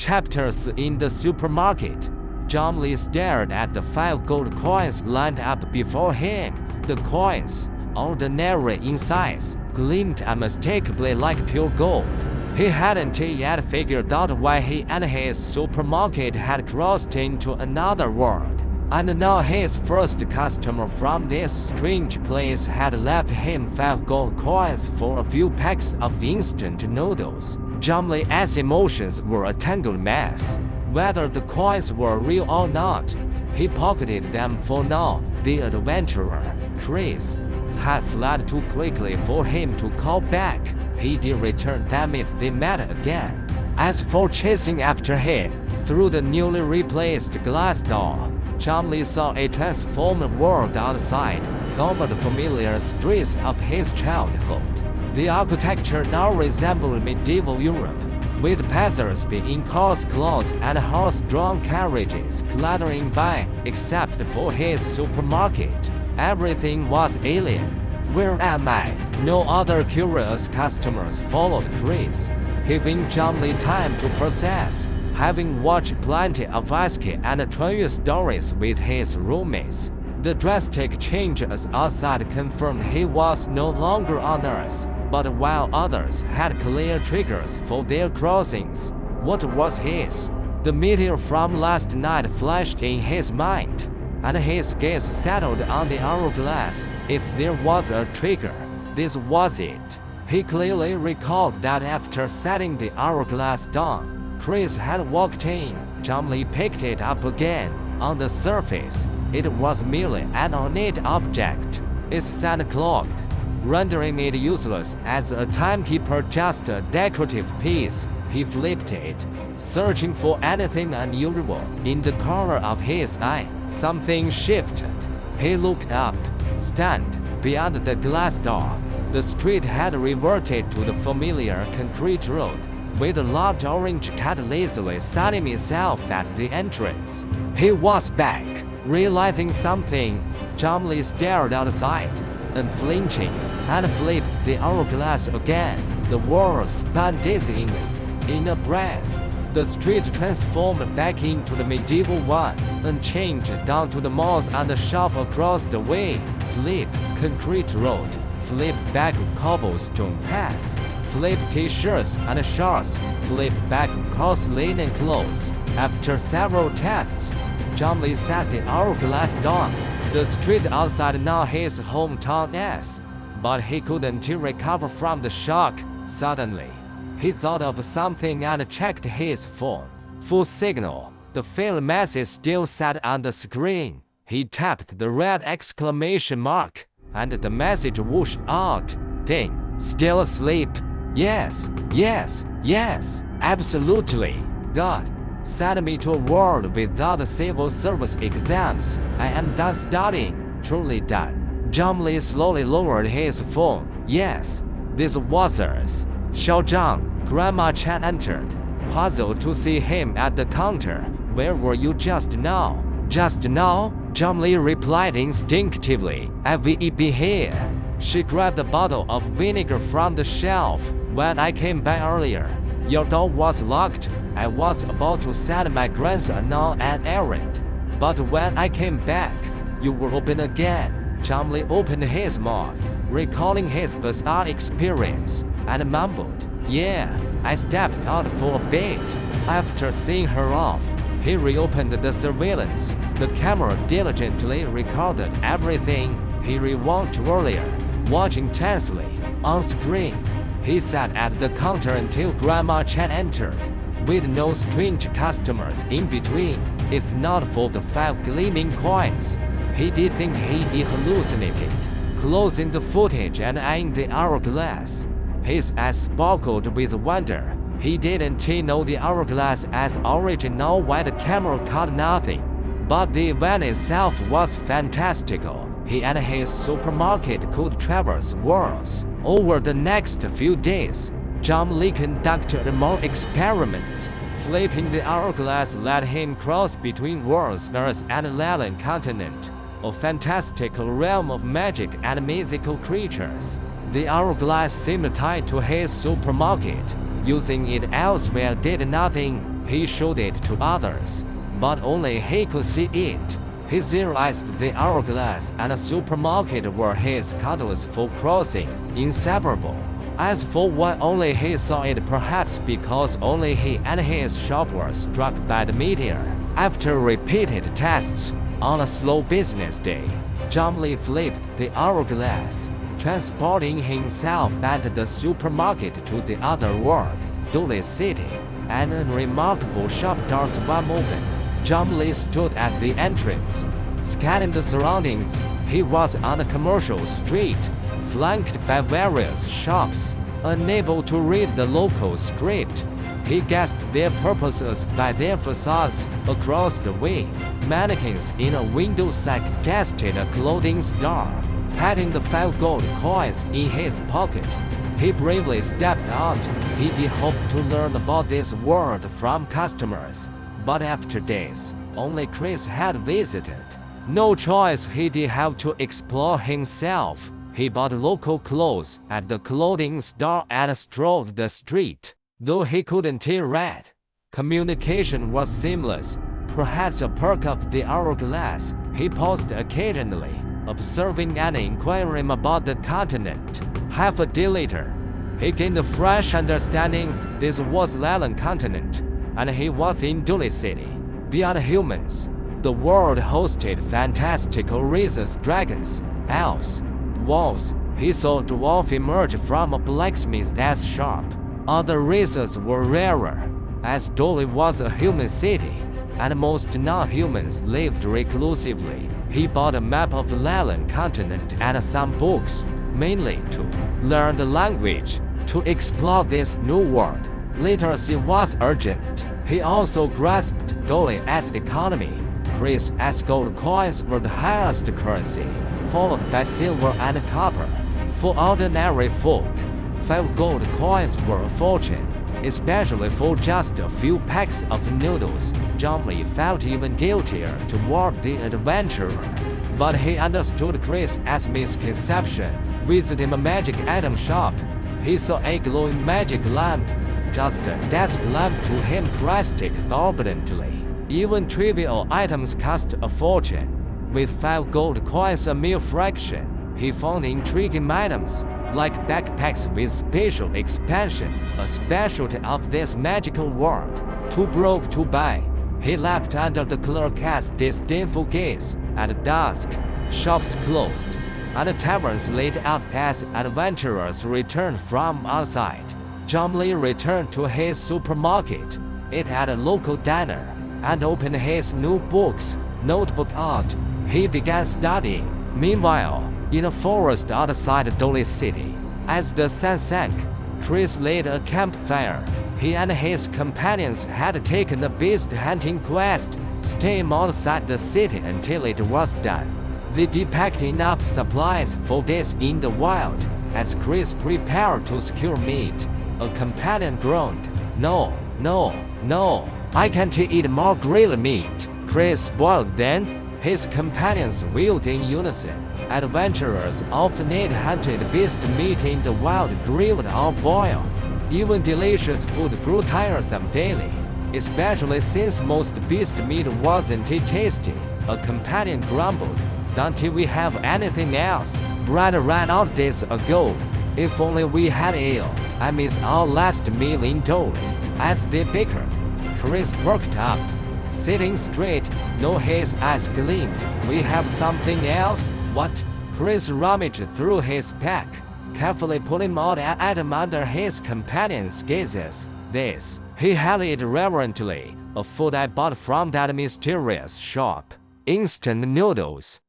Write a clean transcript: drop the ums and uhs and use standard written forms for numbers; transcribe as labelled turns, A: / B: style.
A: chapters in the supermarket. Jomli stared at the 5 gold coins lined up before him. The coins, ordinary in size, gleamed unmistakably like pure gold. He hadn't yet figured out why he and his supermarket had crossed into another world. And now his first customer from this strange place had left him 5 gold coins for a few packs of instant noodles. Jomli's emotions were a tangled mess. Whether the coins were real or not, he pocketed them for now. The adventurer, Chris, had fled too quickly for him to call back. He'd return them if they met again. As for chasing after him through the newly replaced glass door, Jomli saw a transformed world outside, gone but the familiar streets of his childhood. The architecture now resembled medieval Europe, with passers-by in coarse clothes and horse-drawn carriages clattering by, except for his supermarket. Everything was alien. Where am I? No other curious customers followed Chris, giving Jomli time to process. Having watched plenty of Aski and Troyu stories with his roommates, the drastic changes outside confirmed he was no longer on Earth. But while others had clear triggers for their crossings, what was his? The meteor from last night flashed in his mind, and his gaze settled on the hourglass. If there was a trigger, this was it. He clearly recalled that after setting the hourglass down, Chris had walked in. Jomli picked it up again. On the surface, it was merely an ornate object. It sat clogged, rendering it useless as a timekeeper, just a decorative piece. He flipped it, searching for anything unusual. In the corner of his eye, something shifted. He looked up, stunned. Beyond the glass door, the street had reverted to the familiar concrete road, with a large orange cat lazily sunning itself at the entrance. He was back. Realizing something, Jomli stared outside, unflinching, and flipped the hourglass again. The world spun dizzyingly. In a breath, the street transformed back into the medieval one, unchanged down to the malls and the shop across the way. Flip, concrete road. Flip back, cobblestone path. Flip t-shirts and shorts. Flip back, coarse linen clothes. After several tests, Jomli set the hourglass down. The street outside now his hometown is, but he couldn't recover from the shock. Suddenly, he thought of something and checked his phone. Full signal. The failed message still sat on the screen. He tapped the red exclamation mark, and the message whooshed out. Ding. Still asleep? Yes, yes, yes, absolutely. God, send me to a world without the civil service exams. I am done studying, truly done. Jomli slowly lowered his phone. Yes, this was us. Xiaozhang, Grandma Chen entered, puzzled to see him at the counter. Where were you just now? Just now? Jomli replied instinctively. I've been here. She grabbed a bottle of vinegar from the shelf. When I came back earlier, your door was locked. I was about to send my grandson on an errand. But when I came back, you were open again. Jomli opened his mouth, recalling his bizarre experience, and mumbled, yeah, I stepped out for a bit. After seeing her off, he reopened the surveillance. The camera diligently recorded everything he rewound to earlier, watching tensely. On screen, he sat at the counter until Grandma Chen entered, with no strange customers in between. If not for the 5 gleaming coins, he did think he'd hallucinated. Closing the footage and eyeing the hourglass, his eyes sparkled with wonder. He didn't know the hourglass as original why the camera caught nothing. But the event itself was fantastical. He and his supermarket could traverse worlds. Over the next few days, Jomli conducted more experiments. Flipping the hourglass let him cross between worlds, Earth and Leland continent, a fantastical realm of magic and mythical creatures. The hourglass seemed tied to his supermarket. Using it elsewhere did nothing. He showed it to others, but only he could see it. He realized the hourglass and the supermarket were his catalyst for crossing, inseparable. As for why only he saw it, perhaps because only he and his shop were struck by the meteor. After repeated tests, on a slow business day, Jomly flipped the hourglass, transporting himself and the supermarket to the other world, Dole City. An unremarkable shop door swam open. Jomly stood at the entrance, scanning the surroundings. He was on a commercial street, flanked by various shops. Unable to read the local script, he guessed their purposes by their facades. Across the way, mannequins in a window suggested a clothing store. Patting the 5 gold coins in his pocket, he bravely stepped out. He did hope to learn about this world from customers, but after days, only Chris had visited. No choice, he did have to explore himself. He bought local clothes at the clothing store and strolled the street. Though he couldn't read, communication was seamless. Perhaps a perk of the hourglass, he paused occasionally, observing and inquiring about the continent. Half a day later, he gained a fresh understanding. This was Leland continent, and he was in Dole City. Beyond humans, the world hosted fantastical races, dragons, elves, dwarves. He saw a dwarf emerge from a blacksmith's shop. Other races were rarer, as Dole was a human city, and most non-humans lived reclusively. He bought a map of the Leland continent and some books, mainly to learn the language, to explore this new world. Literacy was urgent. He also grasped Dole's economy. Chris' gold coins were the highest currency, followed by silver and copper. For ordinary folk, 5 gold coins were a fortune, especially for just a few packs of noodles. Jomly felt even guiltier toward the adventurer, but he understood Chris' misconception. Visiting a magic item shop, he saw a glowing magic lamp, just a desk lamp to him priced exorbitantly. Even trivial items cost a fortune. With 5 gold coins a mere fraction, he found intriguing items, like backpacks with spatial expansion, a specialty of this magical world. Too broke to buy, he left under the clerk's disdainful gaze. At dusk, shops closed, and taverns lit up as adventurers returned from outside. Jomly returned to his supermarket. It had a local diner, and opened his new books, notebook out. He began studying. Meanwhile, in a forest outside Dole City, as the sun sank, Chris lit a campfire. He and his companions had taken a beast hunting quest, staying outside the city until it was done. They did pack enough supplies for days in the wild. As Chris prepared to secure meat, a companion groaned, "No, no, no, I can't eat more grilled meat." Chris boiled then. His companions wheeled in unison. Adventurers often ate hunted beast meat in the wild, grilled or boiled. Even delicious food grew tiresome daily, especially since most beast meat wasn't tasty. A companion grumbled, "Don't we have anything else? Bread ran out days ago. If only we had ale. I miss our last meal in Dole." As they bickered, Chris perked up. Sitting straight, no, his eyes gleamed. "We have something else? What?" Chris rummaged through his pack, carefully pulling out an item under his companion's gazes. "This." He held it reverently. "A food I bought from that mysterious shop. Instant noodles."